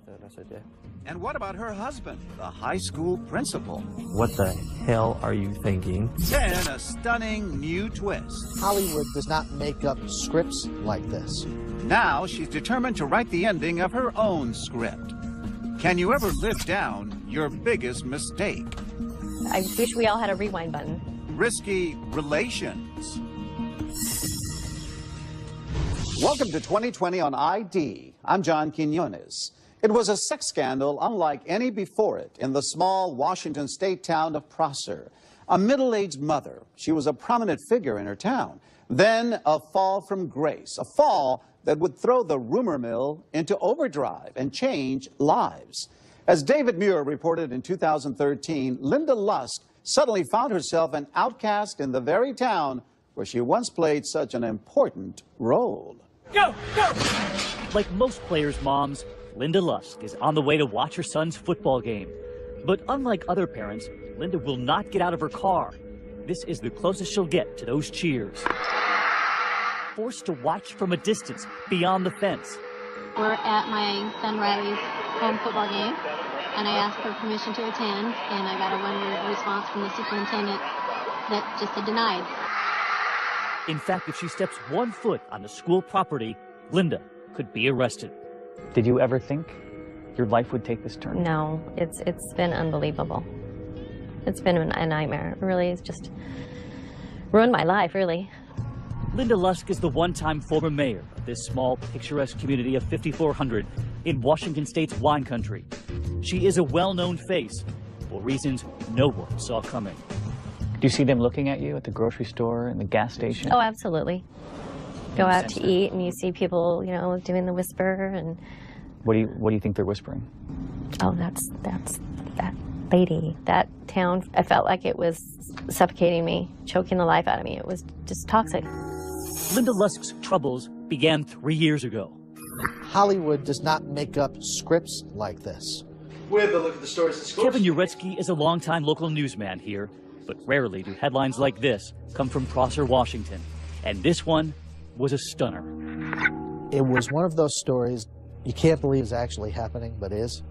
with it. And I said, yeah. And what about her husband, the high school principal? What the hell are you thinking? Then a stunning new twist. Hollywood does not make up scripts like this. Now she's determined to write the ending of her own script. Can you ever live down your biggest mistake? I wish we all had a rewind button. Risky relations. Welcome to 2020 on ID. I'm John Quinones. It was a sex scandal unlike any before it in the small Washington state town of Prosser. A middle-aged mother. She was a prominent figure in her town. Then a fall from grace. A fall that would throw the rumor mill into overdrive and change lives. As David Muir reported in 2013, Linda Lusk suddenly found herself an outcast in the very town where she once played such an important role. Go! Go! Like most players' moms, Linda Lusk is on the way to watch her son's football game. But unlike other parents, Linda will not get out of her car. This is the closest she'll get to those cheers. Forced to watch from a distance beyond the fence. We're at my son Riley's home football game, and I asked for permission to attend, and I got a one-word response from the superintendent that just said denied. In fact, if she steps 1 foot on the school property, Linda could be arrested. Did you ever think your life would take this turn? No, it's been unbelievable. It's been a nightmare. It really, it's just ruined my life, really. Linda Lusk is the one-time former mayor of this small, picturesque community of 5,400 in Washington State's wine country. She is a well-known face for reasons no one saw coming. Do you see them looking at you at the grocery store and the gas station? Oh, absolutely. Go out to eat and you see people, you know, doing the whisper and... What do you think they're whispering? Oh, that's that lady. That town, I felt like it was suffocating me, choking the life out of me. It was just toxic. Linda Lusk's troubles began 3 years ago. Hollywood does not make up scripts like this. We have a look at the stories in schools. Kevin Uretsky is a longtime local newsman here, but rarely do headlines like this come from Prosser, Washington. And this one was a stunner. It was one of those stories you can't believe is actually happening, but is.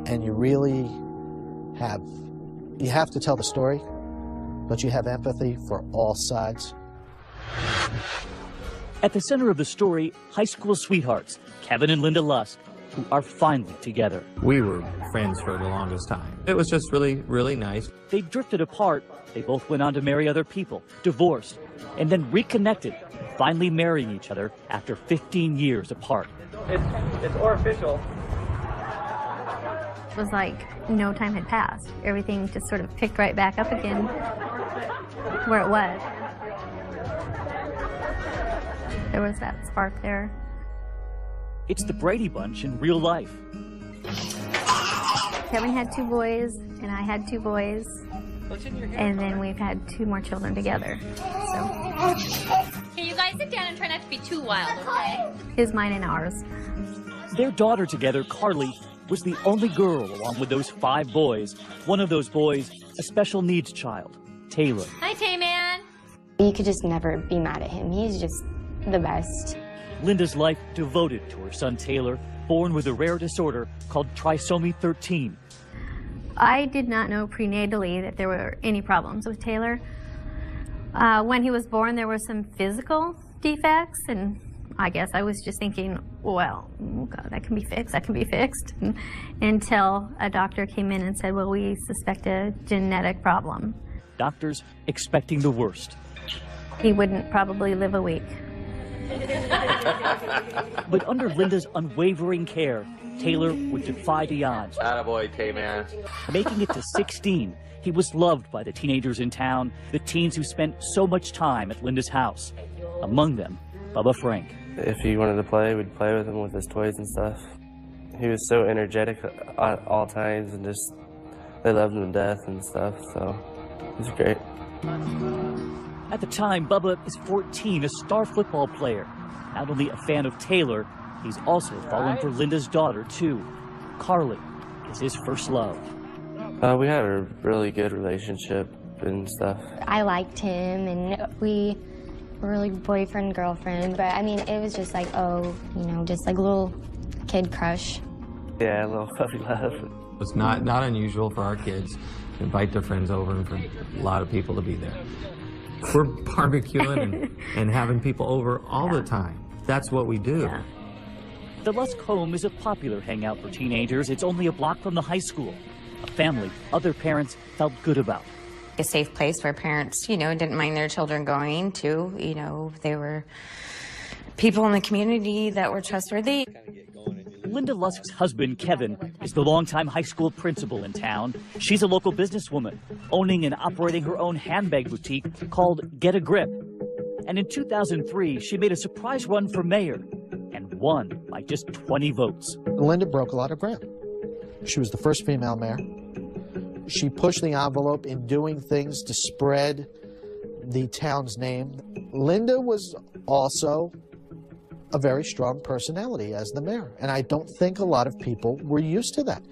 And you really have to tell the story, but you have empathy for all sides. At the center of the story, high school sweethearts, Kevin and Linda Lusk, who are finally together. We were friends for the longest time. It was just really, really nice. They drifted apart. They both went on to marry other people, divorced, and then reconnected, finally marrying each other after 15 years apart. It's official. It was like no time had passed. Everything just sort of picked right back up again where it was. There was that spark there. It's the Brady Bunch in real life. Kevin had 2 boys, and I had 2 boys. And then we've had 2 more children together. So. Hey, you guys sit down and try not to be too wild, okay? His, mine, and ours. Their daughter together, Carly, was the only girl along with those 5 boys. One of those boys, a special needs child, Taylor. Hi, Tay-Man. You could just never be mad at him. He's just the best. Linda's life devoted to her son Taylor, born with a rare disorder called trisomy 13. I did not know prenatally that there were any problems with Taylor. When he was born, there were some physical defects, and I guess I was just thinking, well, oh God, that can be fixed, until a doctor came in and said, well, we suspect a genetic problem. Doctors expecting the worst. He wouldn't probably live a week. But under Linda's unwavering care, Taylor would defy the odds. Attaboy, Tay-Man. Making it to 16, he was loved by the teenagers in town, the teens who spent so much time at Linda's house. Among them, Bubba Frank. If he wanted to play, we'd play with him with his toys and stuff. He was so energetic at all times, and just, they loved him to death and stuff, so it was great. At the time, Bubba is 14, a star football player. Not only a fan of Taylor, he's also fallen for Linda's daughter, too. Carly is his first love. We had a really good relationship and stuff. I liked him, and we were really boyfriend, girlfriend, but I mean, it was just like, oh, you know, just like a little kid crush. Yeah, a little puppy love. It's not unusual for our kids to invite their friends over and for a lot of people to be there. We're barbecuing and having people over all the time. That's what we do. Yeah. The Lusk home is a popular hangout for teenagers. It's only a block from the high school. A family other parents felt good about. A safe place where parents, didn't mind their children going to. They were people in the community that were trustworthy. Linda Lusk's husband, Kevin, is the longtime high school principal in town. She's a local businesswoman, owning and operating her own handbag boutique called Get a Grip. And in 2003, she made a surprise run for mayor and won by just 20 votes. Linda broke a lot of ground. She was the first female mayor. She pushed the envelope in doing things to spread the town's name. Linda was also a very strong personality as the mayor, and I don't think a lot of people were used to that.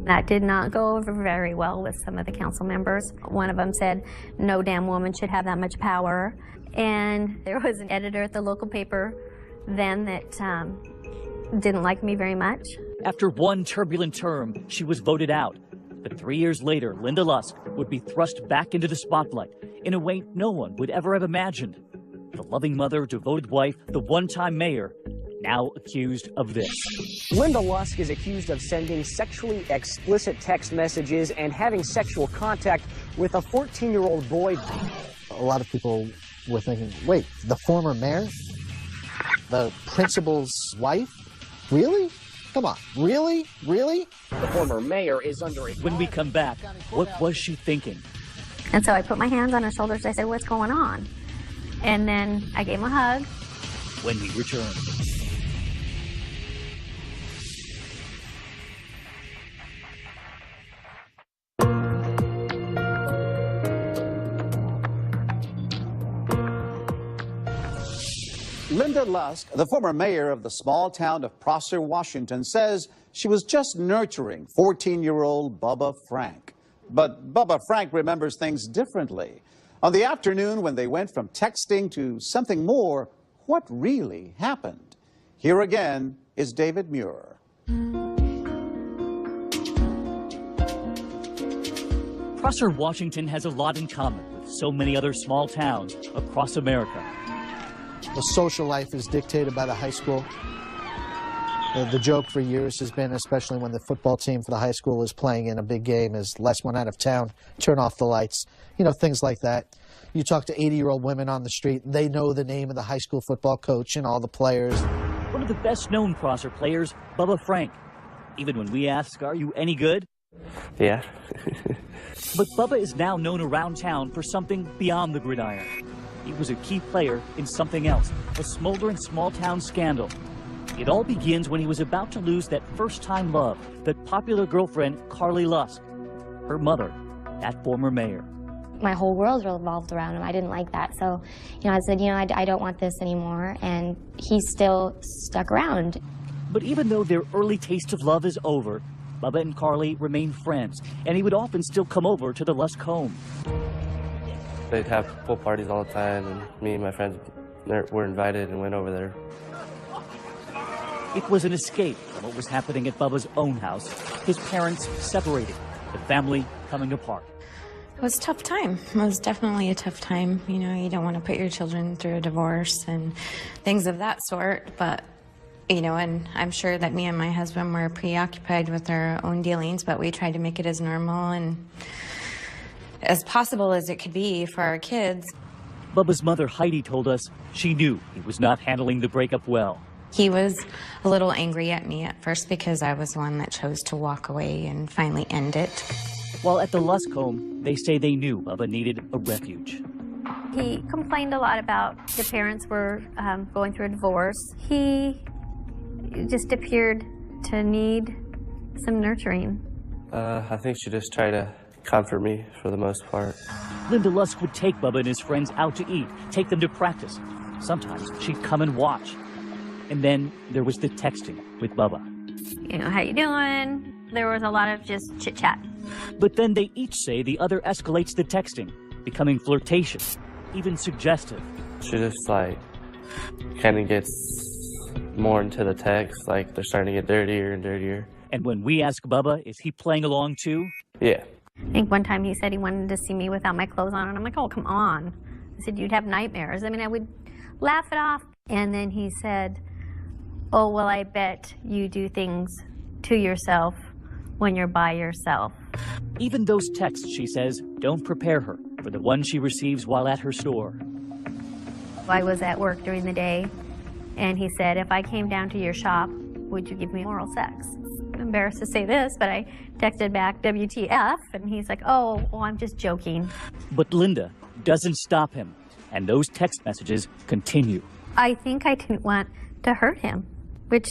That did not go over very well with some of the council members. One of them said, no damn woman should have that much power. And there was an editor at the local paper then that didn't like me very much. After one turbulent term, she was voted out. But 3 years later, Linda Lusk would be thrust back into the spotlight in a way no one would ever have imagined. The loving mother, devoted wife, the one-time mayor, now accused of this. Linda Lusk is accused of sending sexually explicit text messages and having sexual contact with a 14-year-old boy. A lot of people were thinking, wait, the former mayor? The principal's wife? Really? Come on, really? Really? The former mayor is under a... When we come back, what was she thinking? And so I put my hands on her shoulders. I said, what's going on? And then I gave him a hug. When we return. Linda Lusk, the former mayor of the small town of Prosser, Washington, says she was just nurturing 14-year-old Bubba Frank. But Bubba Frank remembers things differently. On the afternoon when they went from texting to something more, what really happened? Here again is David Muir. Prosser, Washington has a lot in common with so many other small towns across America. The social life is dictated by the high school. The joke for years has been, especially when the football team for the high school is playing in a big game, is let's one out of town, turn off the lights, things like that. You talk to 80-year-old women on the street, they know the name of the high school football coach and all the players. One of the best-known Prosser players, Bubba Frank. Even when we ask, are you any good? Yeah. But Bubba is now known around town for something beyond the gridiron. He was a key player in something else, a smoldering small-town scandal. It all begins when he was about to lose that first-time love, that popular girlfriend, Carly Lusk. Her mother, that former mayor. My whole world revolved around him. I didn't like that. So, I said, I don't want this anymore. And he still stuck around. But even though their early taste of love is over, Bubba and Carly remain friends. And he would often still come over to the Lusk home. They'd have pool parties all the time, and me and my friends were invited and went over there. It was an escape from what was happening at Bubba's own house. His parents separated, the family coming apart. It was a tough time. It was definitely a tough time. You don't want to put your children through a divorce and things of that sort. But, and I'm sure that me and my husband were preoccupied with our own dealings, but we tried to make it as normal and as possible as it could be for our kids. Bubba's mother, Heidi, told us she knew he was not handling the breakup well. He was a little angry at me at first because I was the one that chose to walk away and finally end it. While at the Lusk home, they say they knew Bubba needed a refuge. He complained a lot about the parents were going through a divorce. He just appeared to need some nurturing. I think she just tried to comfort me for the most part. Linda Lusk would take Bubba and his friends out to eat, take them to practice. Sometimes she'd come and watch. And then there was the texting with Bubba. How you doing? There was a lot of just chit-chat. But then they each say the other escalates the texting, becoming flirtatious, even suggestive. She just kind of gets more into the text, like they're starting to get dirtier and dirtier. And when we ask Bubba, is he playing along too? Yeah. I think one time he said he wanted to see me without my clothes on, and I'm like, oh, come on. I said, you'd have nightmares. I mean, I would laugh it off. And then he said, oh, well, I bet you do things to yourself when you're by yourself. Even those texts, she says, don't prepare her for the one she receives while at her store. I was at work during the day, and he said, if I came down to your shop, would you give me oral sex? I'm embarrassed to say this, but I texted back, WTF, and he's like, oh, well, I'm just joking. But Linda doesn't stop him, and those text messages continue. I think I didn't want to hurt him, which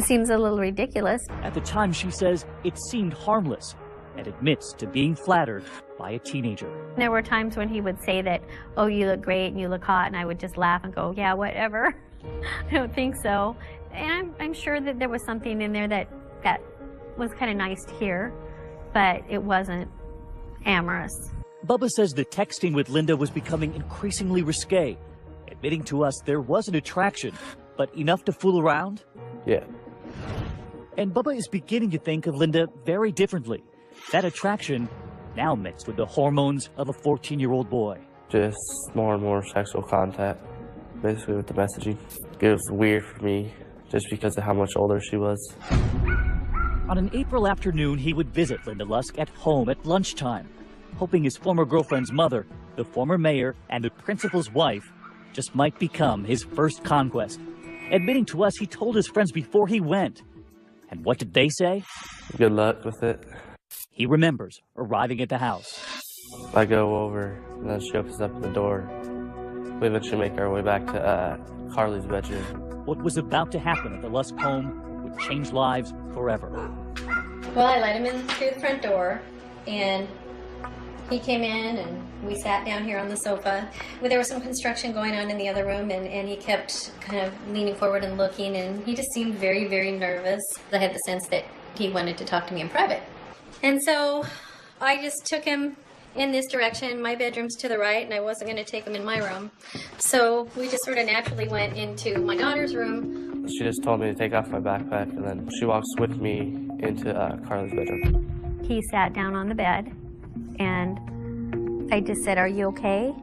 seems a little ridiculous. At the time, she says it seemed harmless and admits to being flattered by a teenager. There were times when he would say that, oh, you look great and you look hot, and I would just laugh and go, yeah, whatever. I don't think so. And I'm sure that there was something in there that was kind of nice to hear, but it wasn't amorous. Bubba says the texting with Linda was becoming increasingly risque, admitting to us there was an attraction, but enough to fool around? Yeah. And Bubba is beginning to think of Linda very differently. That attraction now mixed with the hormones of a 14-year-old boy. Just more and more sexual contact, basically with the messaging. It was weird for me just because of how much older she was. On an April afternoon, he would visit Linda Lusk at home at lunchtime, hoping his former girlfriend's mother, the former mayor, and the principal's wife just might become his first conquest. Admitting to us he told his friends before he went. And what did they say? Good luck with it. He remembers arriving at the house. I go over, and then she opens up the door. We eventually make our way back to Carly's bedroom. What was about to happen at the Lusk home would change lives forever. Well, I let him in through the front door, and he came in, and we sat down here on the sofa. Well, there was some construction going on in the other room, and he kept kind of leaning forward and looking, and he just seemed very, very nervous. I had the sense that he wanted to talk to me in private. And so I just took him in this direction. My bedroom's to the right, and I wasn't going to take him in my room. So we just sort of naturally went into my daughter's room. She just told me to take off my backpack, and then she walks with me into Carly's bedroom. He sat down on the bed, and I just said, are you okay?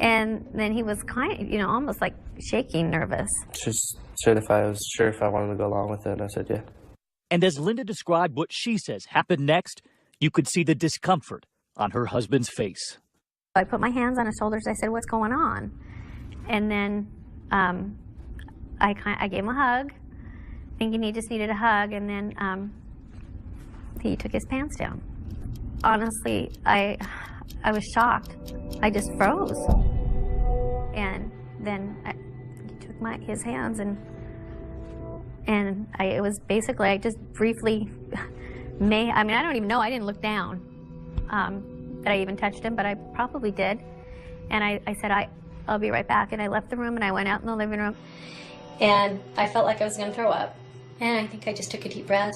And then he was kind of, almost like shaking, nervous. She said if I was sure if I wanted to go along with it, and I said yeah. And as Linda described what she says happened next, you could see the discomfort on her husband's face. I put my hands on his shoulders. I said, what's going on? And then I gave him a hug, thinking he just needed a hug, and then he took his pants down. Honestly, I was shocked. I just froze. And then he took his hands, and it was basically, I just briefly I don't even know, I didn't look down that I even touched him, but I probably did. And I said, I'll be right back. And I left the room, and I went out in the living room, and I felt like I was going to throw up. And I think I just took a deep breath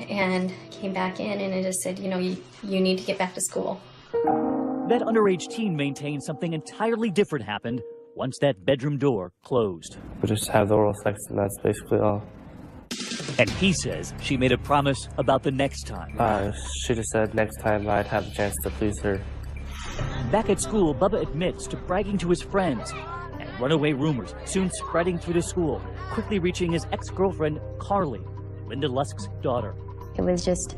and came back in, and I just said, you need to get back to school. That underage teen maintained something entirely different happened once that bedroom door closed. We just have the oral sex, and that's basically all. And he says she made a promise about the next time. She just said next time I'd have the chance to please her. Back at school, Bubba admits to bragging to his friends, and runaway rumors soon spreading through the school, quickly reaching his ex-girlfriend, Carly, Linda Lusk's daughter. It was just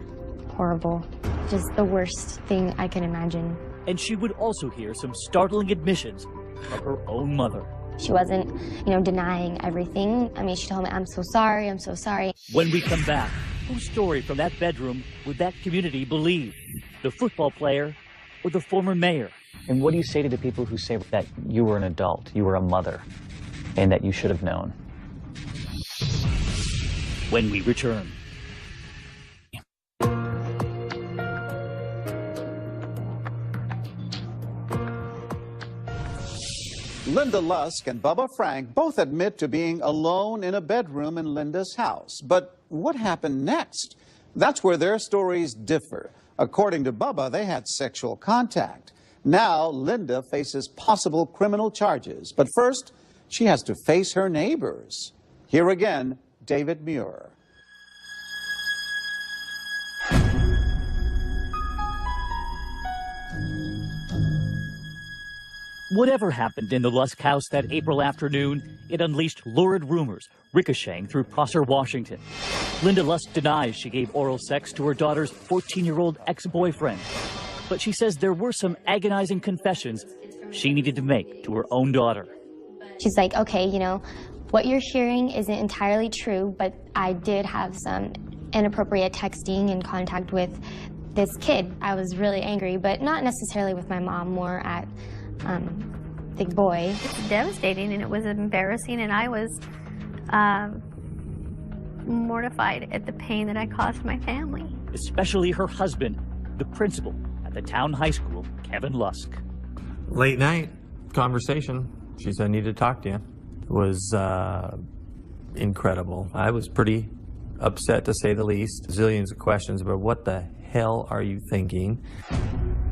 horrible. Just the worst thing I can imagine. And she would also hear some startling admissions of her own mother. She wasn't, denying everything. I mean, she told me, I'm so sorry, I'm so sorry. When we come back, whose story from that bedroom would that community believe? The football player or the former mayor? And what do you say to the people who say that you were an adult, you were a mother, and that you should have known? When we return. Linda Lusk and Bubba Frank both admit to being alone in a bedroom in Linda's house. But what happened next? That's where their stories differ. According to Bubba, they had sexual contact. Now, Linda faces possible criminal charges. But first, she has to face her neighbors. Here again, David Muir. Whatever happened in the Lusk house that April afternoon, it unleashed lurid rumors ricocheting through Prosser, Washington. Linda Lusk denies she gave oral sex to her daughter's 14-year-old ex-boyfriend. But she says there were some agonizing confessions she needed to make to her own daughter. She's like, okay, you know, what you're hearing isn't entirely true, but I did have some inappropriate texting and contact with this kid. I was really angry, but not necessarily with my mom, more at the boy. It's devastating and it was embarrassing, and I was mortified at the pain that I caused my family. Especially her husband, the principal at the town high school, Kevin Lusk. Late night conversation. She said, I need to talk to you. It was incredible. I was pretty upset, to say the least. Zillions of questions about what the hell are you thinking?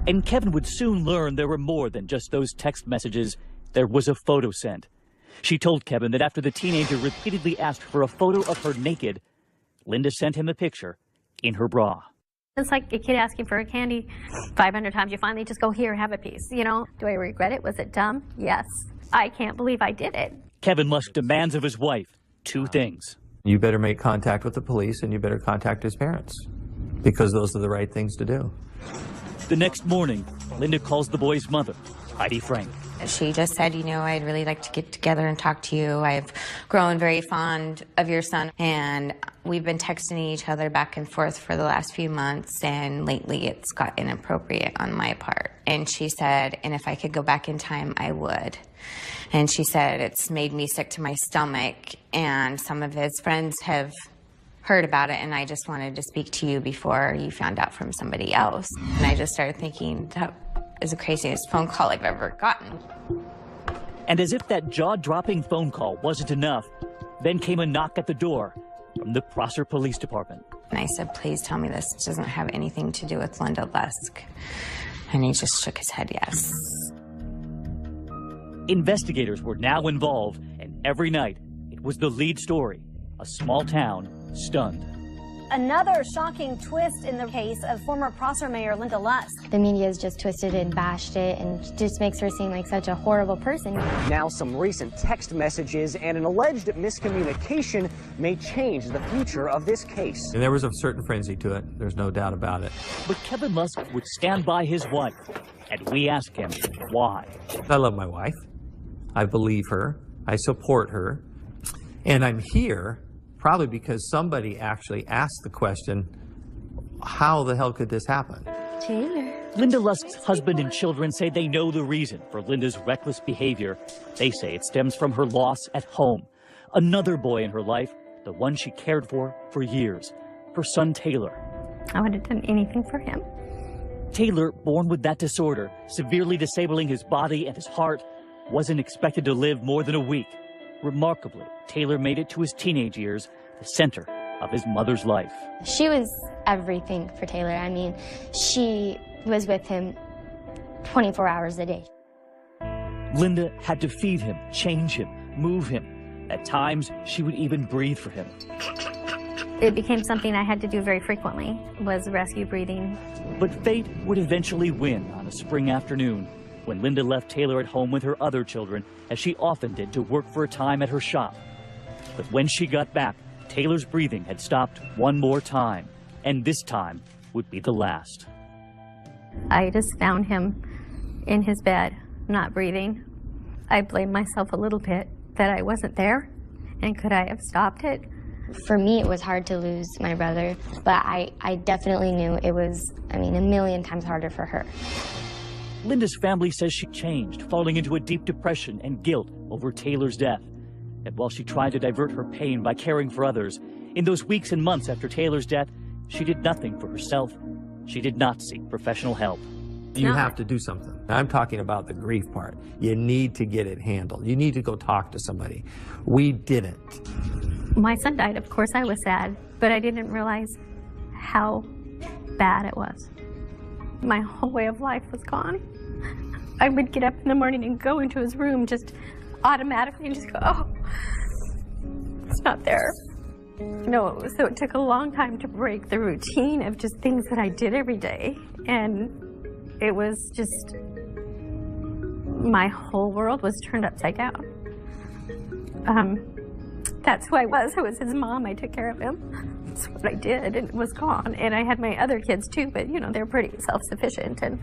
And Kevin would soon learn there were more than just those text messages. There was a photo sent. She told Kevin that after the teenager repeatedly asked for a photo of her naked, Linda sent him a picture in her bra. It's like a kid asking for a candy 500 times. You finally just go, here, have a piece. You know, do I regret it? Was it dumb? Yes. I can't believe I did it. Kevin Lusk demands of his wife two things. You better make contact with the police and you better contact his parents, because those are the right things to do. The next morning, Linda calls the boy's mother, Heidi Frank. She just said, you know, I'd really like to get together and talk to you. I've grown very fond of your son, and we've been texting each other back and forth for the last few months, and lately it's got inappropriate on my part. And she said, and if I could go back in time, I would. And she said, it's made me sick to my stomach, and some of his friends have heard about it, and I just wanted to speak to you before you found out from somebody else. And I just started thinking, that is the craziest phone call I've ever gotten. And as if that jaw-dropping phone call wasn't enough, then came a knock at the door from the Prosser Police Department. And I said, please tell me this doesn't have anything to do with Linda Lusk. And he just shook his head, yes. Investigators were now involved, and every night it was the lead story. A small town stunned. Another shocking twist in the case of former Prosser Mayor Linda Lusk. The media has just twisted it and bashed it and just makes her seem like such a horrible person. Now some recent text messages and an alleged miscommunication may change the future of this case. And there was a certain frenzy to it. There's no doubt about it. But Kevin Lusk would stand by his wife, and we asked him why. I love my wife. I believe her. I support her. And I'm here probably because somebody actually asked the question, how the hell could this happen? Taylor. Linda Lusk's husband and children say they know the reason for Linda's reckless behavior. They say it stems from her loss at home. Another boy in her life, the one she cared for years, her son Taylor. I would have done anything for him. Taylor, born with that disorder, severely disabling his body and his heart, wasn't expected to live more than a week. Remarkably, Taylor made it to his teenage years, the center of his mother's life. She was everything for Taylor. I mean, she was with him 24 hours a day. Linda had to feed him, change him, move him. At times, she would even breathe for him. It became something I had to do very frequently, was rescue breathing. But fate would eventually win on a spring afternoon when Linda left Taylor at home with her other children, as she often did, to work for a time at her shop. But when she got back, Taylor's breathing had stopped one more time, and this time would be the last. I just found him in his bed, not breathing. I blamed myself a little bit that I wasn't there, and could I have stopped it? For me, it was hard to lose my brother, but I definitely knew it was, I mean, a million times harder for her. Linda's family says she changed, falling into a deep depression and guilt over Taylor's death. And while she tried to divert her pain by caring for others, in those weeks and months after Taylor's death, she did nothing for herself. She did not seek professional help. You have to do something. I'm talking about the grief part. You need to get it handled. You need to go talk to somebody. We didn't. My son died, of course I was sad, but I didn't realize how bad it was. My whole way of life was gone. I would get up in the morning and go into his room just automatically just go, oh, it's not there. No, so it took a long time to break the routine of just things that I did every day. And it was just, my whole world was turned upside down. That's who I was. I was his mom. I took care of him. That's what I did, and it was gone. And I had my other kids too, but you know, they're pretty self-sufficient. And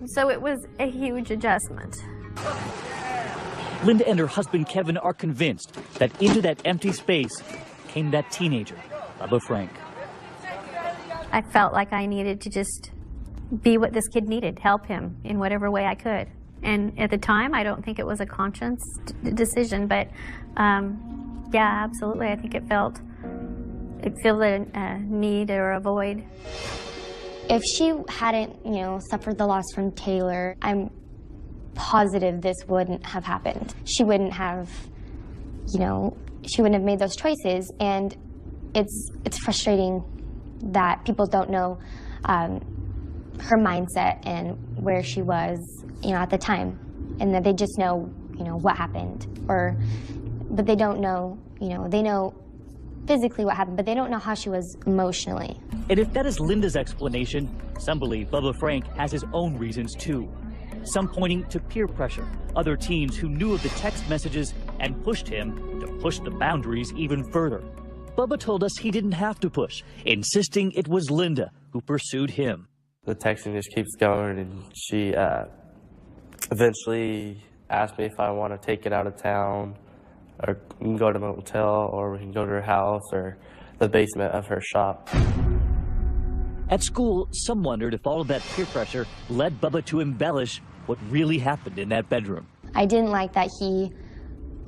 so it was a huge adjustment. Linda and her husband Kevin are convinced that into that empty space came that teenager, Bubba Frank. I felt like I needed to just be what this kid needed, help him in whatever way I could. And at the time, I don't think it was a conscious decision, but yeah, absolutely. I think it felt a need or a void. If she hadn't, you know, suffered the loss from Taylor, I'm positive this wouldn't have happened. She wouldn't have, you know, she wouldn't have made those choices. And it's frustrating that people don't know her mindset and where she was, you know, at the time, and that they just know, you know, what happened, but they don't know, you know, they know physically what happened, but they don't know how she was emotionally. And if that is Linda's explanation, some believe Bubba Frank has his own reasons too. Some pointing to peer pressure, other teens who knew of the text messages and pushed him to push the boundaries even further. Bubba told us he didn't have to push, insisting it was Linda who pursued him. The texting just keeps going, and she eventually asked me if I want to take it out of town, or we can go to a motel, or we can go to her house, or the basement of her shop. At school, some wondered if all of that peer pressure led Bubba to embellish what really happened in that bedroom. I didn't like that he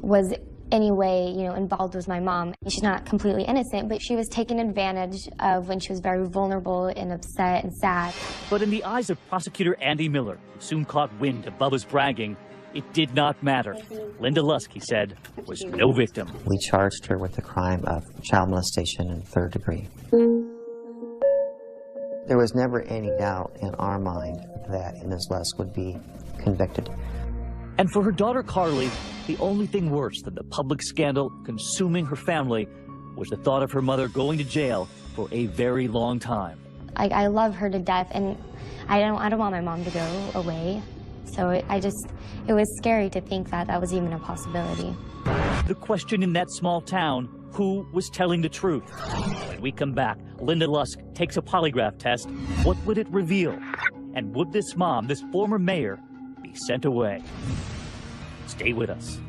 was any way, you know, involved with my mom. She's not completely innocent, but she was taken advantage of when she was very vulnerable and upset and sad. But in the eyes of prosecutor Andy Miller, who soon caught wind of Bubba's bragging, it did not matter. Linda Lusk, he said, was no victim. We charged her with the crime of child molestation in 3rd degree. There was never any doubt in our mind that Ms. Lusk would be convicted. And for her daughter Carly, the only thing worse than the public scandal consuming her family was the thought of her mother going to jail for a very long time. I love her to death, and I don't want my mom to go away. So it was scary to think that that was even a possibility. The question in that small town, who was telling the truth? When we come back, Linda Lusk takes a polygraph test. What would it reveal? And would this mom, this former mayor, be sent away? Stay with us.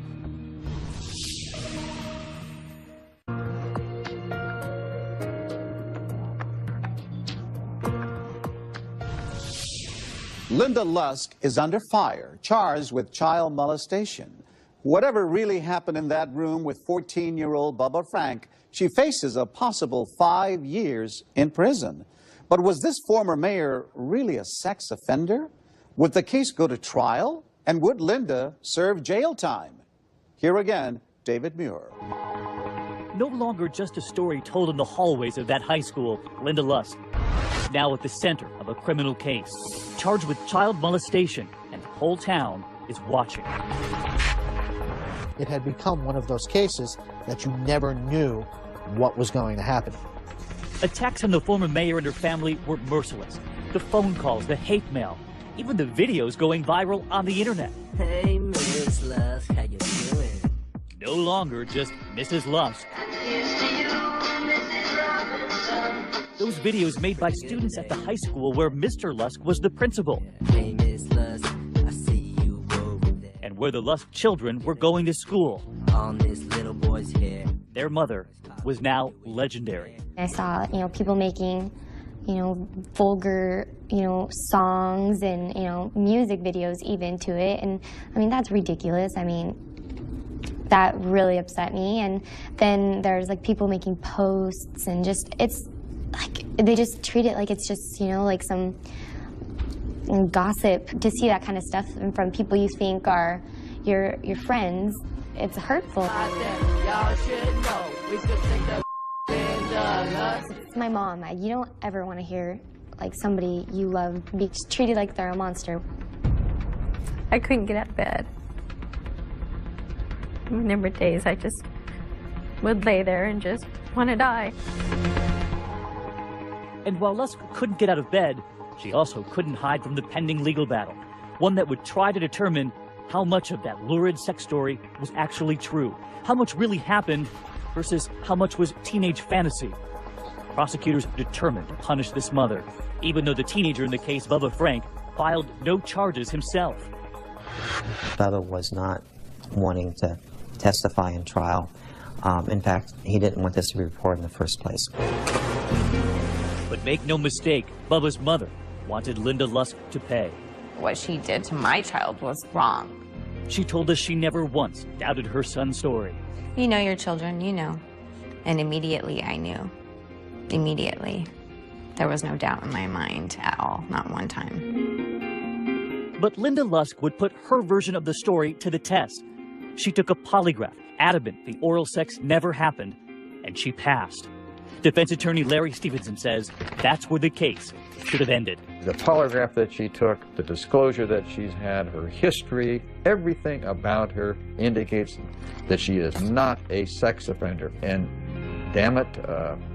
Linda Lusk is under fire, charged with child molestation. Whatever really happened in that room with 14-year-old Bubba Frank, she faces a possible 5 years in prison. But was this former mayor really a sex offender? Would the case go to trial? And would Linda serve jail time? Here again, David Muir. No longer just a story told in the hallways of that high school, Linda Lusk, now at the center of a criminal case, charged with child molestation, and the whole town is watching. It had become one of those cases that you never knew what was going to happen. Attacks on the former mayor and her family were merciless. The phone calls, the hate mail, even the videos going viral on the internet. Hey, Mrs. Lusk, how you doing? No longer just Mrs. Lusk. Those videos made by students at the high school where Mr. Lusk was the principal. Hey, Miss Lusk, I see you over there. And where the Lusk children were going to school. On this little boy's hair. Their mother was now legendary. I saw, you know, people making, you know, vulgar, you know, songs and, you know, music videos even to it. And I mean, that's ridiculous. I mean, that really upset me. And then there's like people making posts and just, it's like, they just treat it like it's just, you know, like some gossip. To see that kind of stuff from people you think are your friends, it's hurtful. It's my mom. You don't ever want to hear like somebody you love be treated like they're a monster. I couldn't get out of bed. There were days I just would lay there and just want to die. And while Lusk couldn't get out of bed, she also couldn't hide from the pending legal battle, one that would try to determine how much of that lurid sex story was actually true, how much really happened versus how much was teenage fantasy. Prosecutors determined to punish this mother, even though the teenager in the case, Bubba Frank, filed no charges himself. Bubba was not wanting to testify in trial. In fact, he didn't want this to be reported in the first place. But make no mistake, Bubba's mother wanted Linda Lusk to pay. What she did to my child was wrong. She told us she never once doubted her son's story. You know your children, you know. And immediately I knew. Immediately. There was no doubt in my mind at all, not one time. But Linda Lusk would put her version of the story to the test. She took a polygraph, adamant the oral sex never happened, and she passed. Defense attorney Larry Stevenson says that's where the case should have ended. The polygraph that she took, the disclosure that she's had, her history, everything about her indicates that she is not a sex offender. And damn it,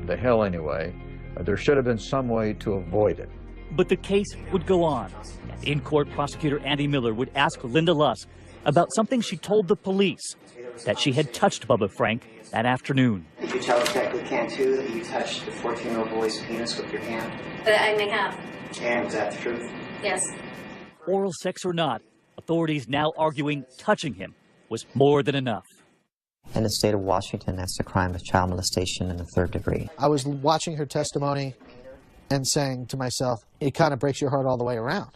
the hell anyway, there should have been some way to avoid it. But the case would go on. In court, prosecutor Andy Miller would ask Linda Lusk about something she told the police, that she had touched Bubba Frank that afternoon. Did you tell Detective Cantu that you touched the 14-year-old boy's penis with your hand? I may have. And is that the truth? Yes. Oral sex or not, authorities now arguing touching him was more than enough. In the state of Washington, that's the crime of child molestation in the 3rd degree. I was watching her testimony and saying to myself, it kind of breaks your heart all the way around.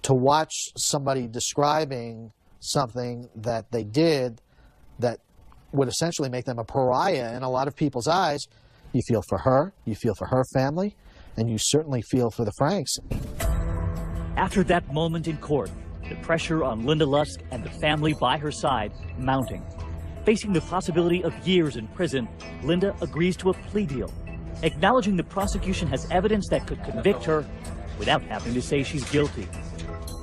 To watch somebody describing something that they did that would essentially make them a pariah in a lot of people's eyes, you feel for her, you feel for her family, and you certainly feel for the Franks. After that moment in court, the pressure on Linda Lusk and the family by her side mounting. Facing the possibility of years in prison, Linda agrees to a plea deal, acknowledging the prosecution has evidence that could convict her without having to say she's guilty.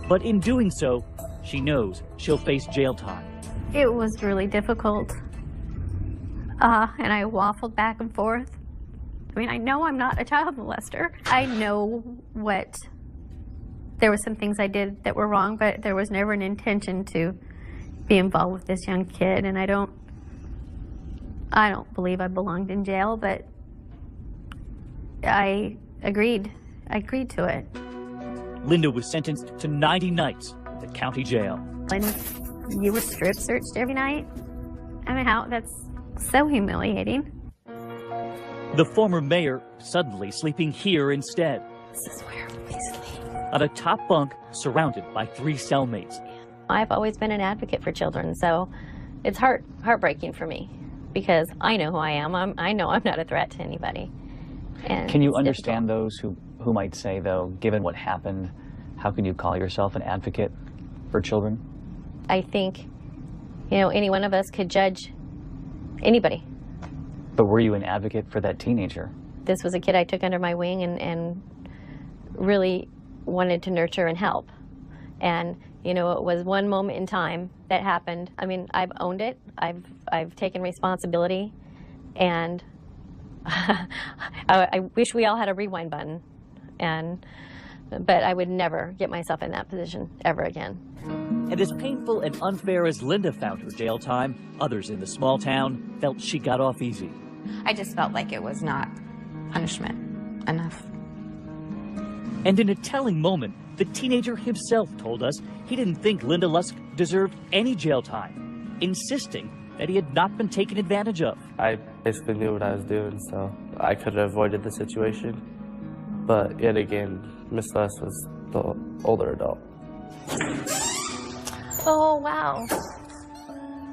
But in doing so, she knows she'll face jail time. It was really difficult. And I waffled back and forth. I mean, I know I'm not a child molester. I know there were some things I did that were wrong, but there was never an intention to be involved with this young kid. And I don't believe I belonged in jail, but I agreed to it. Linda was sentenced to 90 nights at the county jail. And you were strip searched every night? I mean, that's so humiliating. The former mayor suddenly sleeping here instead. This is where we sleep. On a top bunk surrounded by 3 cellmates. I've always been an advocate for children, so it's heartbreaking for me because I know who I am. I know I'm not a threat to anybody. And can you understand those who might say, though, given what happened, how can you call yourself an advocate for children? I think, any one of us could judge anybody. But were you an advocate for that teenager? This was a kid I took under my wing and really wanted to nurture and help. And, it was one moment in time that happened. I mean, I've owned it. I've taken responsibility. And I wish we all had a rewind button. But I would never get myself in that position ever again. And as painful and unfair as Linda found her jail time, others in the small town felt she got off easy. I just felt like it was not punishment enough. And in a telling moment, the teenager himself told us he didn't think Linda Lusk deserved any jail time, insisting that he had not been taken advantage of. I basically knew what I was doing, so I could have avoided the situation. But yet again, Miss Lusk was the older adult. Oh, wow.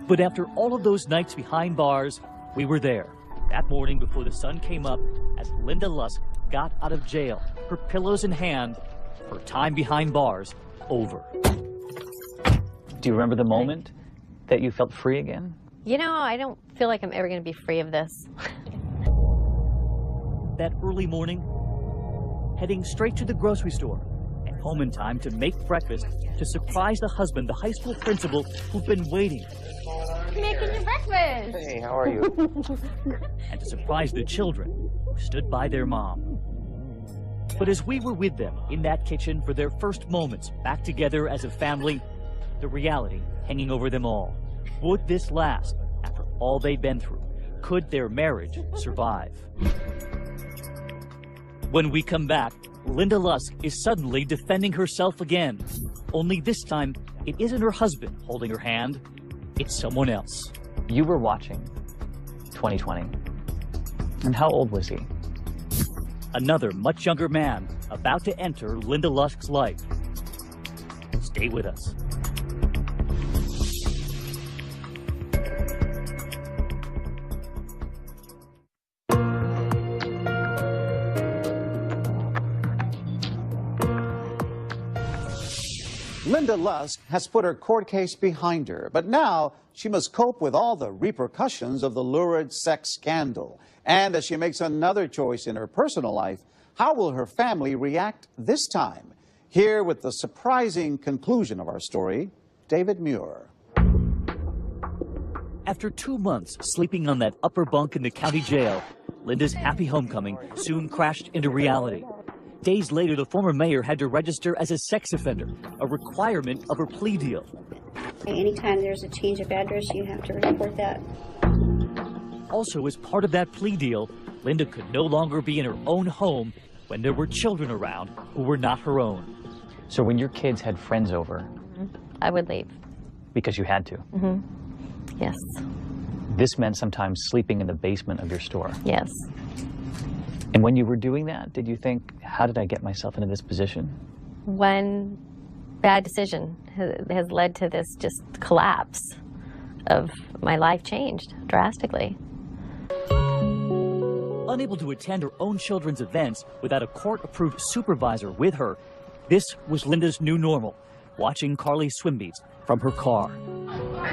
But after all of those nights behind bars, we were there. That morning before the sun came up, as Linda Lusk got out of jail, her pillows in hand, her time behind bars over. Do you remember the moment that you felt free again? I don't feel like I'm ever going to be free of this. That early morning, heading straight to the grocery store and home in time to make breakfast to surprise the husband, the high school principal, who'd been waiting. just making you breakfast. Hey, how are you? And to surprise the children, who stood by their mom. But as we were with them in that kitchen for their first moments back together as a family, the reality hanging over them all. Would this last after all they'd been through? Could their marriage survive? When we come back, Linda Lusk is suddenly defending herself again. Only this time, it isn't her husband holding her hand, it's someone else. You were watching 2020. And how old was he? Another much younger man about to enter Linda Lusk's life. Stay with us. Linda Lusk has put her court case behind her, but now she must cope with all the repercussions of the lurid sex scandal. And as she makes another choice in her personal life, how will her family react this time? Here with the surprising conclusion of our story, David Muir. After 2 months sleeping on that upper bunk in the county jail, Linda's happy homecoming soon crashed into reality. Days later, the former mayor had to register as a sex offender, a requirement of her plea deal. Anytime there's a change of address, you have to report that. Also, as part of that plea deal, Linda could no longer be in her own home when there were children around who were not her own. So when your kids had friends over... I would leave. Because you had to? Yes. This meant sometimes sleeping in the basement of your store? Yes. And when you were doing that, did you think, how did I get myself into this position? One bad decision has led to this just collapse of my life changed drastically. Unable to attend her own children's events without a court-approved supervisor with her, this was Linda's new normal, watching Carly's swim meets from her car. Go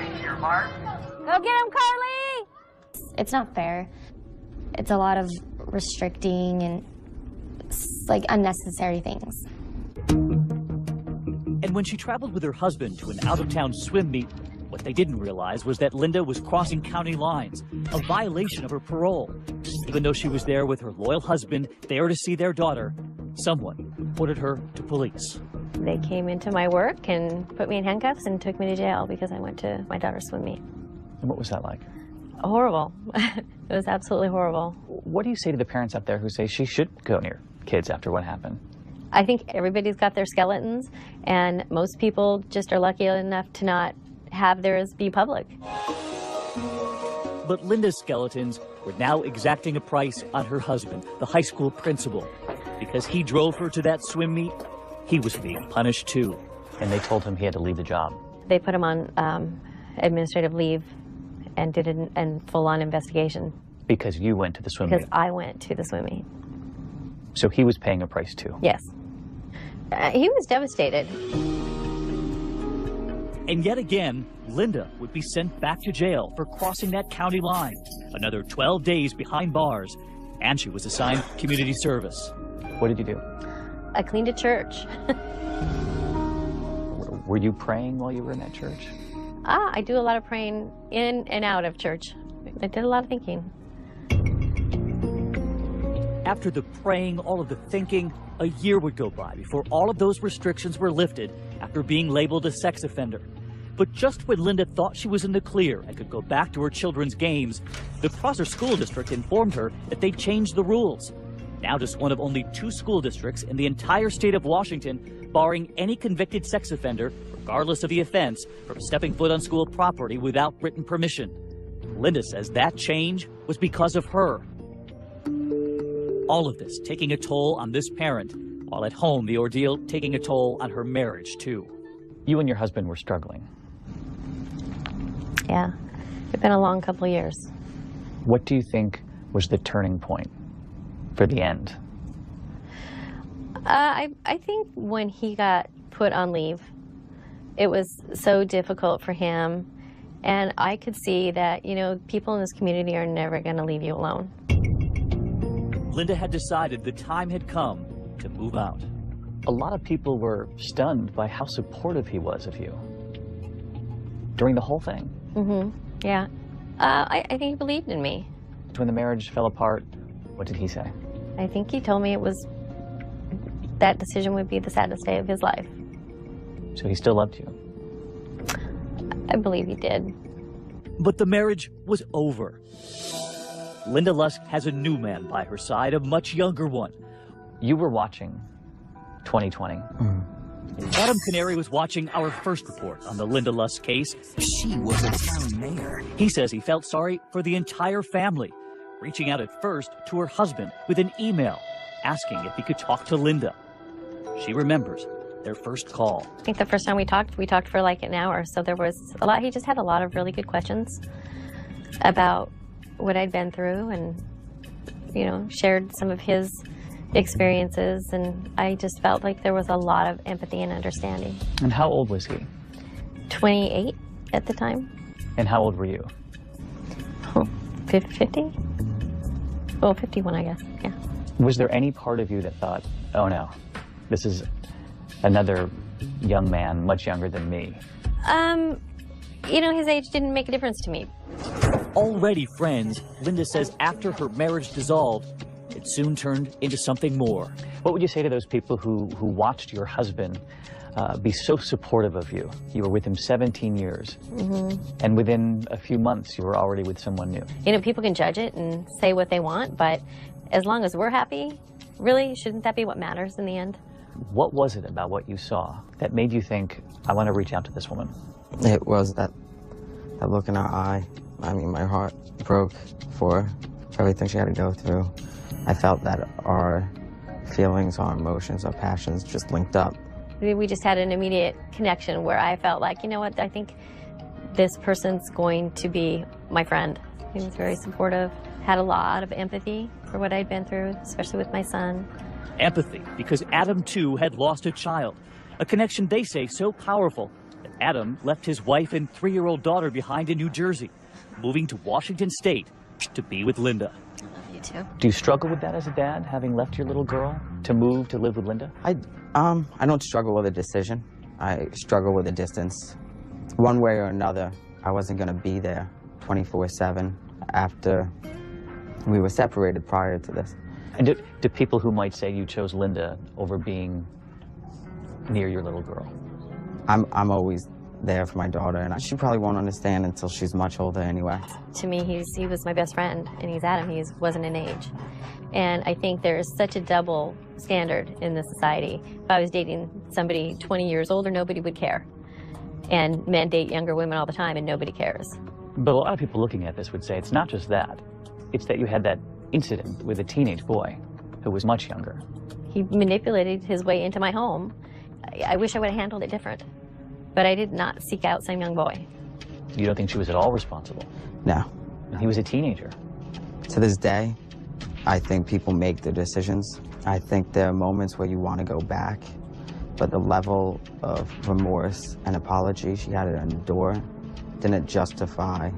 get him, Carly! It's not fair. It's a lot of restricting and like unnecessary things. And when she traveled with her husband to an out-of-town swim meet, what they didn't realize was that Linda was crossing county lines, a violation of her parole. Even though she was there with her loyal husband, there to see their daughter, someone reported her to police. They came into my work and put me in handcuffs and took me to jail because I went to my daughter's swim meet. And what was that like? Horrible. It was absolutely horrible. What do you say to the parents out there who say she should go near kids after what happened? I think everybody's got their skeletons, and most people just are lucky enough to not have theirs be public. But Linda's skeletons were now exacting a price on her husband, the high school principal. Because he drove her to that swim meet, he was being punished too. And they told him he had to leave the job. They put him on administrative leave and did a full-on investigation. Because you went to the swim meet? Because I went to the swim meet. So he was paying a price too? Yes. He was devastated. And yet again, Linda would be sent back to jail for crossing that county line. Another 12 days behind bars, and she was assigned community service. What did you do? I cleaned a church. Were you praying while you were in that church? I do a lot of praying in and out of church. I did a lot of thinking. After the praying, all of the thinking, a year would go by before all of those restrictions were lifted after being labeled a sex offender. But just when Linda thought she was in the clear and could go back to her children's games, the Prosser School District informed her that they'd changed the rules. Now just one of only 2 school districts in the entire state of Washington barring any convicted sex offender, regardless of the offense, from stepping foot on school property without written permission. Linda says that change was because of her. All of this taking a toll on this parent, while at home the ordeal taking a toll on her marriage too. You and your husband were struggling. Yeah, it's been a long couple of years. What do you think was the turning point for the end? I think when he got put on leave, it was so difficult for him, and I could see that, you know, people in this community are never going to leave you alone. Linda had decided the time had come to move out. A lot of people were stunned by how supportive he was of you during the whole thing. Yeah. I think he believed in me. When the marriage fell apart, what did he say? I think he told me that decision would be the saddest day of his life. So he still loved you? I believe he did. But the marriage was over. Linda Lusk has a new man by her side, a much younger one. You were watching 2020. Adam Canary was watching our first report on the Linda Lusk case. She was a town mayor. He says he felt sorry for the entire family, reaching out at first to her husband with an email asking if he could talk to Linda. She remembers their first call. I think the first time we talked for like an hour, so there was a lot. He just had a lot of really good questions about what I'd been through and, you know, shared some of his experiences, and I just felt like there was a lot of empathy and understanding. And how old was he? 28 at the time. And how old were you? 50? Well, 51, I guess, yeah. Was there any part of you that thought, oh no, this is another young man, much younger than me? You know, his age didn't make a difference to me. Already friends, Linda says after her marriage dissolved, it soon turned into something more. What would you say to those people who watched your husband be so supportive of you? You were with him 17 years, and within a few months, you were already with someone new. You know, people can judge it and say what they want, but as long as we're happy, really, shouldn't that be what matters in the end? What was it about what you saw that made you think, I want to reach out to this woman? It was that look in her eye. I mean, my heart broke for everything she had to go through. I felt that our feelings, our emotions, our passions just linked up. We just had an immediate connection where I felt like, you know what, I think this person's going to be my friend. He was very supportive, had a lot of empathy for what I'd been through, especially with my son. Empathy, because Adam, too, had lost a child. A connection they say so powerful that Adam left his wife and 3-year-old daughter behind in New Jersey, moving to Washington State to be with Linda. You too. Do you struggle with that as a dad, having left your little girl to move to live with Linda? I don't struggle with a decision. I struggle with a distance. One way or another, I wasn't going to be there 24/7 after we were separated prior to this. And do people who might say you chose Linda over being near your little girl? I'm always there for my daughter, and she probably won't understand until she's much older anyway. To me, he was my best friend, and he's Adam. He wasn't an age. And I think there is such a double standard in this society. If I was dating somebody 20 years older, nobody would care. And men date younger women all the time, and nobody cares. But a lot of people looking at this would say it's not just that. It's that you had that incident with a teenage boy who was much younger. He manipulated his way into my home. I wish I would have handled it different. But I did not seek out some young boy. You don't think she was at all responsible? No. And he was a teenager. To this day, I think people make their decisions. I think there are moments where you want to go back, but the level of remorse and apology she had to endure didn't justify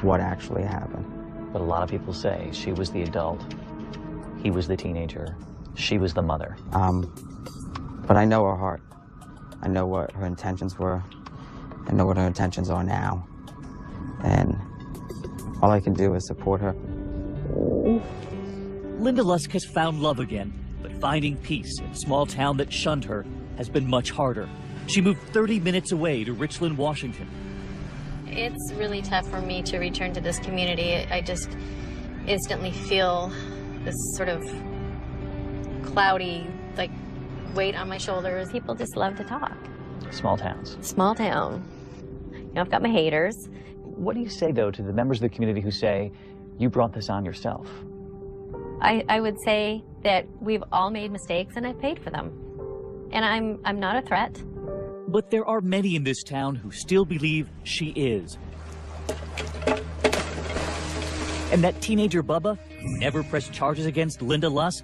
what actually happened. But a lot of people say she was the adult, he was the teenager, she was the mother. But I know her heart. I know what her intentions were. I know what her intentions are now. And all I can do is support her. Linda Lusk has found love again, but finding peace in a small town that shunned her has been much harder. She moved 30 minutes away to Richland, Washington. It's really tough for me to return to this community. I just instantly feel this sort of cloudy, like, weight on my shoulders. People just love to talk. Small towns. Small town. You know, I've got my haters. What do you say, though, to the members of the community who say, you brought this on yourself? I would say that we've all made mistakes, and I've paid for them. And I'm not a threat. But there are many in this town who still believe she is. And that teenager Bubba, who never pressed charges against Linda Lusk,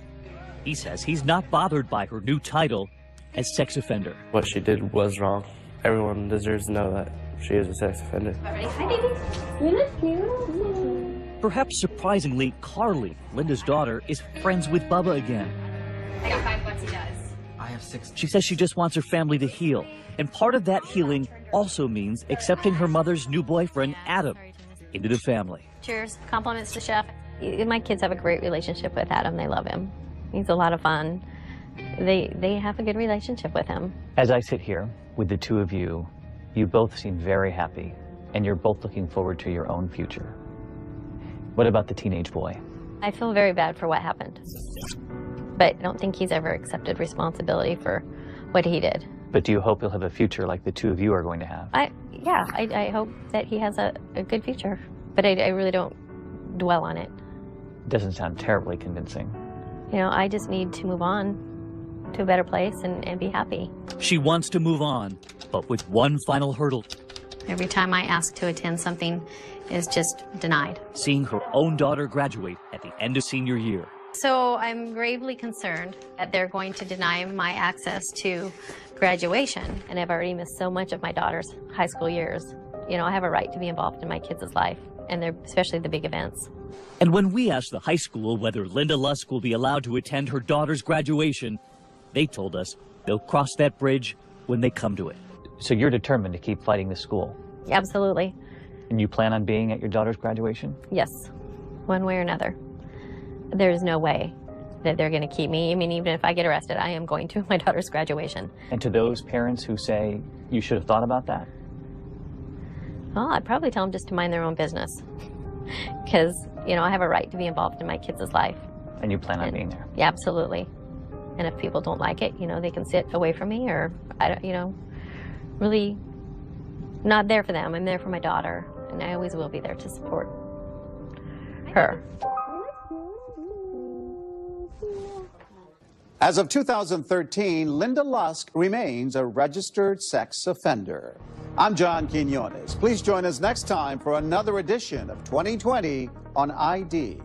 he says he's not bothered by her new title as sex offender. What she did was wrong. Everyone deserves to know that she is a sex offender. Hi, baby. You look cute. Perhaps surprisingly, Carly, Linda's daughter, is friends with Bubba again. I got $5 he does. I have 6. She says she just wants her family to heal. And part of that healing also means accepting her mother's new boyfriend, Adam. into the family. Cheers. Compliments to Chef. My kids have a great relationship with Adam. They love him. He's a lot of fun. They have a good relationship with him. As I sit here with the two of you, you both seem very happy, and you're both looking forward to your own future. What about the teenage boy? I feel very bad for what happened, but I don't think he's ever accepted responsibility for what he did. But do you hope he'll have a future like the two of you are going to have? I hope that he has a good future, but I really don't dwell on it. Doesn't sound terribly convincing. You know, I just need to move on to a better place and be happy. She wants to move on, but with one final hurdle. Every time I ask to attend, something is just denied. Seeing her own daughter graduate at the end of senior year. So I'm gravely concerned that they're going to deny my access to graduation. And I've already missed so much of my daughter's high school years. You know, I have a right to be involved in my kids' life, and especially the big events. And when we asked the high school whether Linda Lusk will be allowed to attend her daughter's graduation, they told us they'll cross that bridge when they come to it. So you're determined to keep fighting the school? Absolutely. And you plan on being at your daughter's graduation? Yes, one way or another. There's no way that they're going to keep me. I mean, even if I get arrested, I am going to my daughter's graduation. And to those parents who say you should have thought about that? Well, I'd probably tell them just to mind their own business. Because, you know, I have a right to be involved in my kids' life. And you plan on being there? Yeah, absolutely. And if people don't like it, you know, they can sit away from me, or, you know, really not there for them. I'm there for my daughter, and I always will be there to support her. As of 2013, Linda Lusk remains a registered sex offender. I'm John Quinones. Please join us next time for another edition of 2020 on ID.